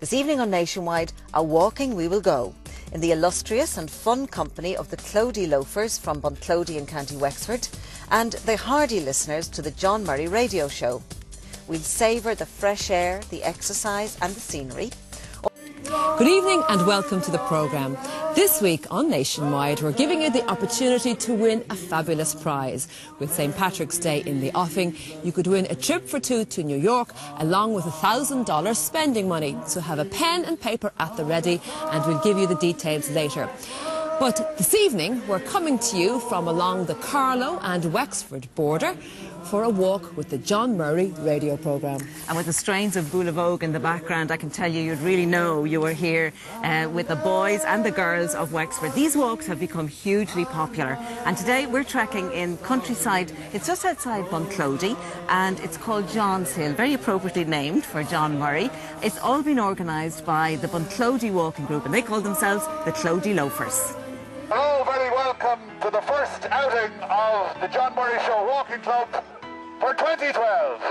This evening on Nationwide, a walking we will go, in the illustrious and fun company of the Clody Loafers from Bunclody in County Wexford and the hardy listeners to the John Murray radio show. We'll savour the fresh air, the exercise and the scenery. Good evening and welcome to the programme. This week on Nationwide we're giving you the opportunity to win a fabulous prize. With St Patrick's Day in the offing, you could win a trip for two to New York along with $1,000 spending money. So have a pen and paper at the ready and we'll give you the details later. But this evening we're coming to you from along the Carlow and Wexford border for a walk with the John Murray radio programme. And with the strains of Boule Vogue in the background, I can tell you you'd really know you were here with the boys and the girls of Wexford. These walks have become hugely popular, and today we're trekking in countryside. It's just outside Bunclody and it's called John's Hill, very appropriately named for John Murray. It's all been organised by the Bunclody Walking Group and they call themselves the Clody Loafers. Hello, very welcome to the first outing of the John Murray Show Walking Club for 2012.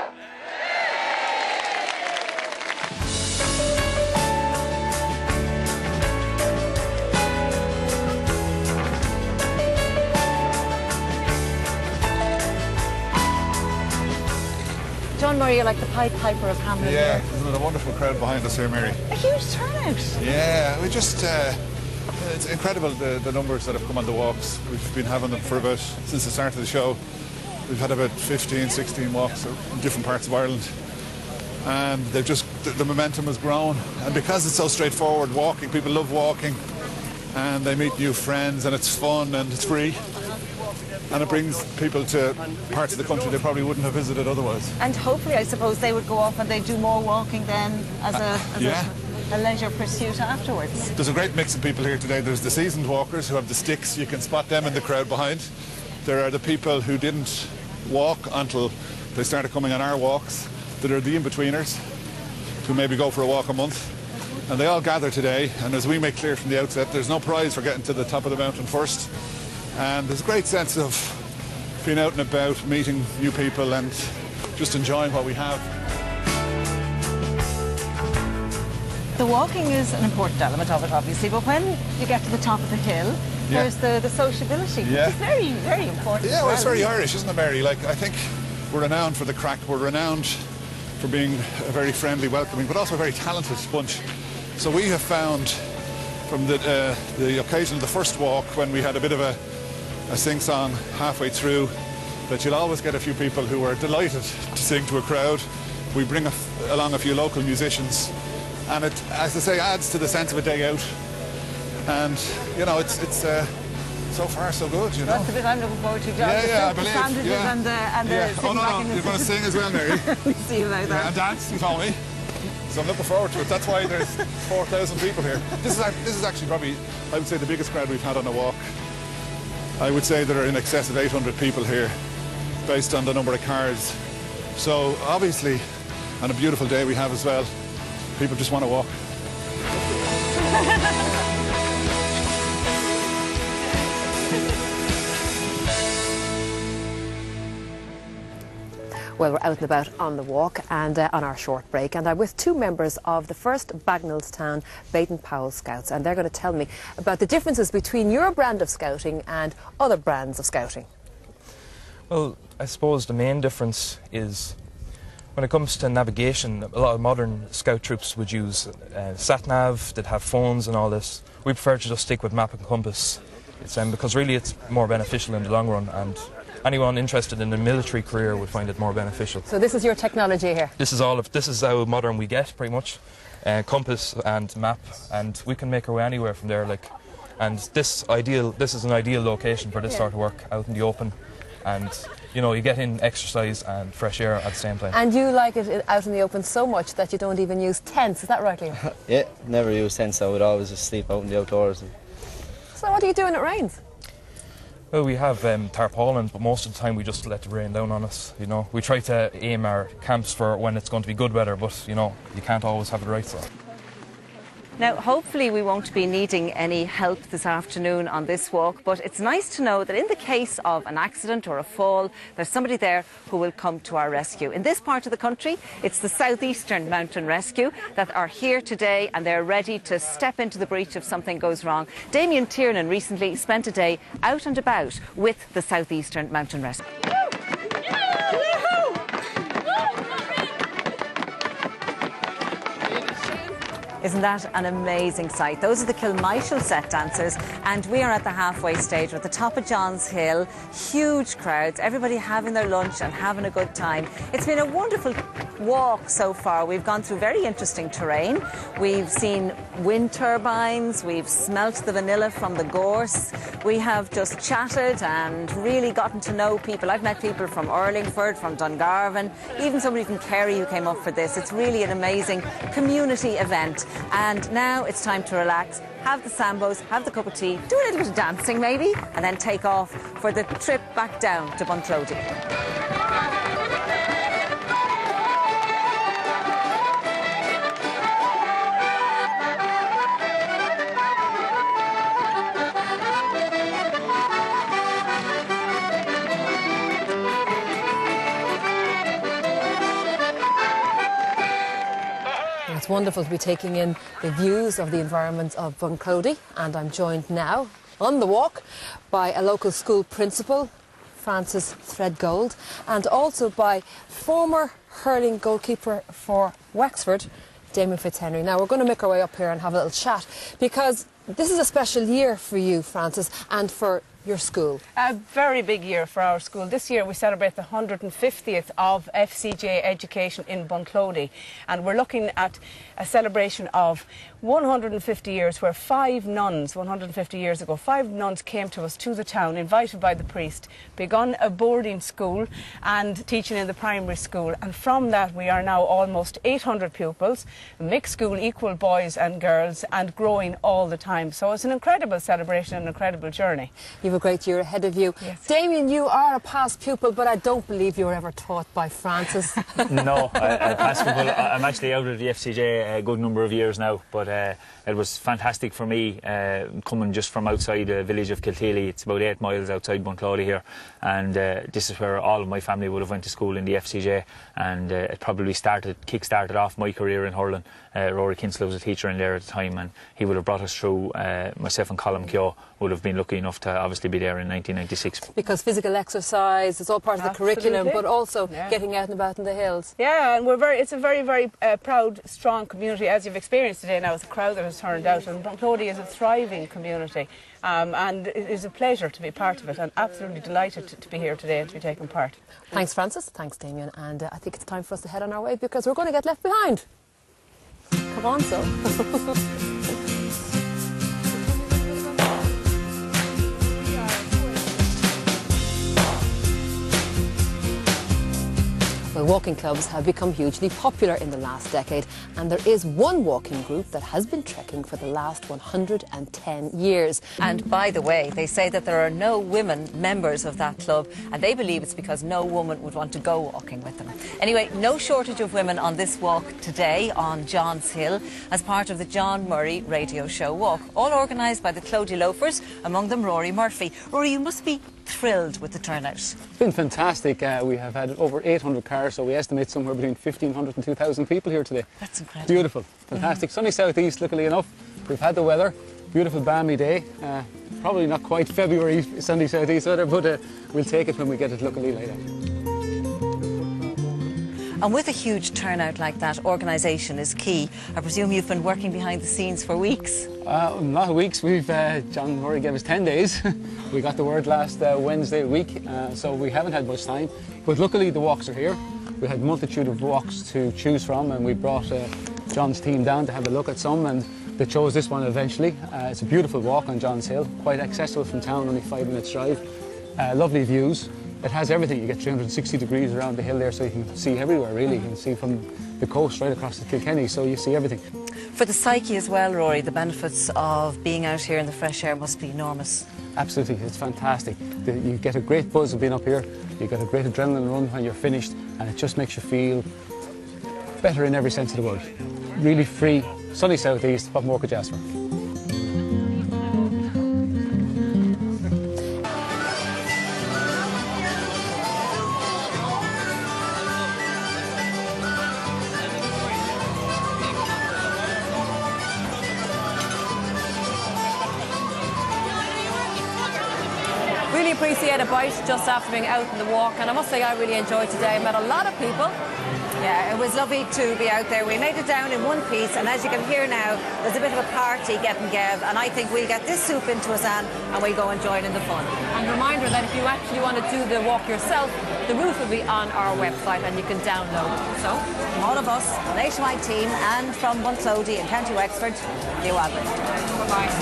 John Murray, you're like the Pied Piper of Hamlin. Yeah, isn't it a wonderful crowd behind us here, Mary? A huge turnout. Yeah, we just... it's incredible the numbers that have come on the walks. We've been having them for about, since the start of the show. We've had about 15, 16 walks in different parts of Ireland. And they've just, the momentum has grown. And because it's so straightforward walking, people love walking. And they meet new friends and it's fun and it's free. And it brings people to parts of the country they probably wouldn't have visited otherwise. And hopefully, I suppose, they would go off and they'd do more walking then as a leisure pursuit afterwards. There's a great mix of people here today. There's the seasoned walkers who have the sticks. You can spot them in the crowd behind. There are the people who didn't walk until they started coming on our walks. There are the in-betweeners who maybe go for a walk a month. And they all gather today. And as we make clear from the outset, there's no prize for getting to the top of the mountain first. And there's a great sense of being out and about, meeting new people and just enjoying what we have. The walking is an important element of it, obviously, but when you get to the top of the hill, there's the sociability, which is very, very important. Yeah, well, it's very Irish, isn't it, Mary? Like, I think we're renowned for the crack. We're renowned for being a very friendly, welcoming, but also a very talented bunch. So we have found, from the occasion of the first walk, when we had a bit of a sing-song halfway through, that you'll always get a few people who are delighted to sing to a crowd. We bring along a few local musicians. And it, as I say, adds to the sense of a day out. And, you know, it's so far so good, you know. That's the bit I'm looking forward to, John. Yeah, I believe. The sandwiches and the Oh, no, you're going to sing as well, Mary. We see about that. And dance, you told me. So I'm looking forward to it. That's why there's 4,000 people here. This is actually probably, I would say, the biggest crowd we've had on a walk. I would say there are in excess of 800 people here, based on the number of cars. So, obviously, on a beautiful day we have as well, people just want to walk. Well, we're out and about on the walk and on our short break, and I'm with two members of the first Bagnallstown Baden-Powell Scouts, and they're going to tell me about the differences between your brand of scouting and other brands of scouting. Well, I suppose the main difference is when it comes to navigation. A lot of modern scout troops would use sat-nav, they'd have phones and all this. We prefer to just stick with map and compass. It's, because really it's more beneficial in the long run, and anyone interested in a military career would find it more beneficial. So this is your technology here? This is how modern we get, pretty much. Compass and map, and we can make our way anywhere from there. Like, and this is an ideal location for this sort of work, out in the open, and you know, you get in exercise and fresh air at the same time. And you like it out in the open so much that you don't even use tents, is that right, Liam? Yeah, never use tents. I would always just sleep out in the outdoors. So what do you do when it rains? Well, we have tarpaulin, but most of the time we just let the rain down on us, you know. We try to aim our camps for when it's going to be good weather, but, you know, you can't always have it right, so. Now, hopefully we won't be needing any help this afternoon on this walk, but it's nice to know that in the case of an accident or a fall, there's somebody there who will come to our rescue. In this part of the country, it's the Southeastern Mountain Rescue that are here today, and they're ready to step into the breach if something goes wrong. Damien Tiernan recently spent a day out and about with the Southeastern Mountain Rescue. Isn't that an amazing sight? Those are the Kilmichael set dancers, and we are at the halfway stage. We're at the top of John's Hill. Huge crowds, everybody having their lunch and having a good time. It's been a wonderful walk so far. We've gone through very interesting terrain. We've seen wind turbines, we've smelt the vanilla from the gorse. We have just chatted and really gotten to know people. I've met people from Urlingford, from Dungarvan, even somebody from Kerry who came up for this. It's really an amazing community event. And now it's time to relax, have the sambos, have the cup of tea, do a little bit of dancing maybe, and then take off for the trip back down to Bunclody. It's wonderful to be taking in the views of the environment of Bunclody, and I'm joined now on the walk by a local school principal, Francis Threadgold, and also by former hurling goalkeeper for Wexford, Damien Fitzhenry. Now we're going to make our way up here and have a little chat, because this is a special year for you, Francis, and for your school. A very big year for our school. This year we celebrate the 150th of FCJ education in Bunclody, and we're looking at a celebration of 150 years where 5 nuns, 150 years ago, 5 nuns came to us to the town, invited by the priest, begun a boarding school and teaching in the primary school, and from that we are now almost 800 pupils, mixed school, equal boys and girls, and growing all the time. So it's an incredible celebration, an incredible journey. You've a great year ahead of you. Yes. Damien, you are a past pupil, but I don't believe you were ever taught by Francis. No, a past pupil. I'm actually out of the FCJ a good number of years now, but it was fantastic for me coming just from outside the village of Kilteely. It's about 8 miles outside Bunclody here, and this is where all of my family would have went to school, in the FCJ, and it probably kick-started off my career in hurling. Rory Kinslow was a teacher in there at the time, and he would have brought us through. Myself and Colm Keogh would have been lucky enough to obviously be there in 1996. Because physical exercise is all part of the curriculum, but also getting out and about in the hills. Yeah, and it's a very, very proud, strong community, as you've experienced today now, with the crowd that has turned out. And Bunclody is a thriving community, and it is a pleasure to be part of it. I'm absolutely delighted to be here today and to be taking part. Thanks, Francis. Thanks, Damien. And I think it's time for us to head on our way, because we're going to get left behind. Come on, so. Well, walking clubs have become hugely popular in the last decade, and there is one walking group that has been trekking for the last 110 years. And by the way, they say that there are no women members of that club, and they believe it's because no woman would want to go walking with them. Anyway, no shortage of women on this walk today on John's Hill as part of the John Murray Radio Show walk, all organised by the Clody Loafers, among them Rory Murphy. Rory, you must be thrilled with the turnout. It's been fantastic. We have had over 800 cars, so we estimate somewhere between 1,500 and 2,000 people here today. That's incredible. Beautiful, fantastic. Sunny southeast, luckily enough. We've had the weather, beautiful balmy day. Probably not quite February sunny southeast weather, but we'll take it when we get it luckily later. And with a huge turnout like that, organisation is key. I presume you've been working behind the scenes for weeks. A lot of weeks. John Murray gave us 10 days. We got the word last Wednesday week, so we haven't had much time. But luckily the walks are here. We had a multitude of walks to choose from, and we brought John's team down to have a look at some, and they chose this one eventually. It's a beautiful walk on John's Hill, quite accessible from town, only 5 minutes drive. Lovely views. It has everything. You get 360 degrees around the hill there, so you can see everywhere really. You can see from the coast right across to Kilkenny, so you see everything. For the psyche as well, Rory, the benefits of being out here in the fresh air must be enormous. Absolutely, it's fantastic. You get a great buzz of being up here, you get a great adrenaline run when you're finished, and it just makes you feel better in every sense of the word. Really free, sunny southeast. What more could you ask for? Really appreciate a bite just after being out in the walk, and I must say I really enjoyed today. I met a lot of people. Yeah, it was lovely to be out there. We made it down in one piece, and as you can hear now, there's a bit of a party getting Gev, and I think we'll get this soup into us, Anne, and we'll go and join in the fun. And reminder that if you actually want to do the walk yourself, the route will be on our website and you can download it. So, from all of us, the Nationwide team, and from Bunclody in County Wexford, New Albert. Bye-bye.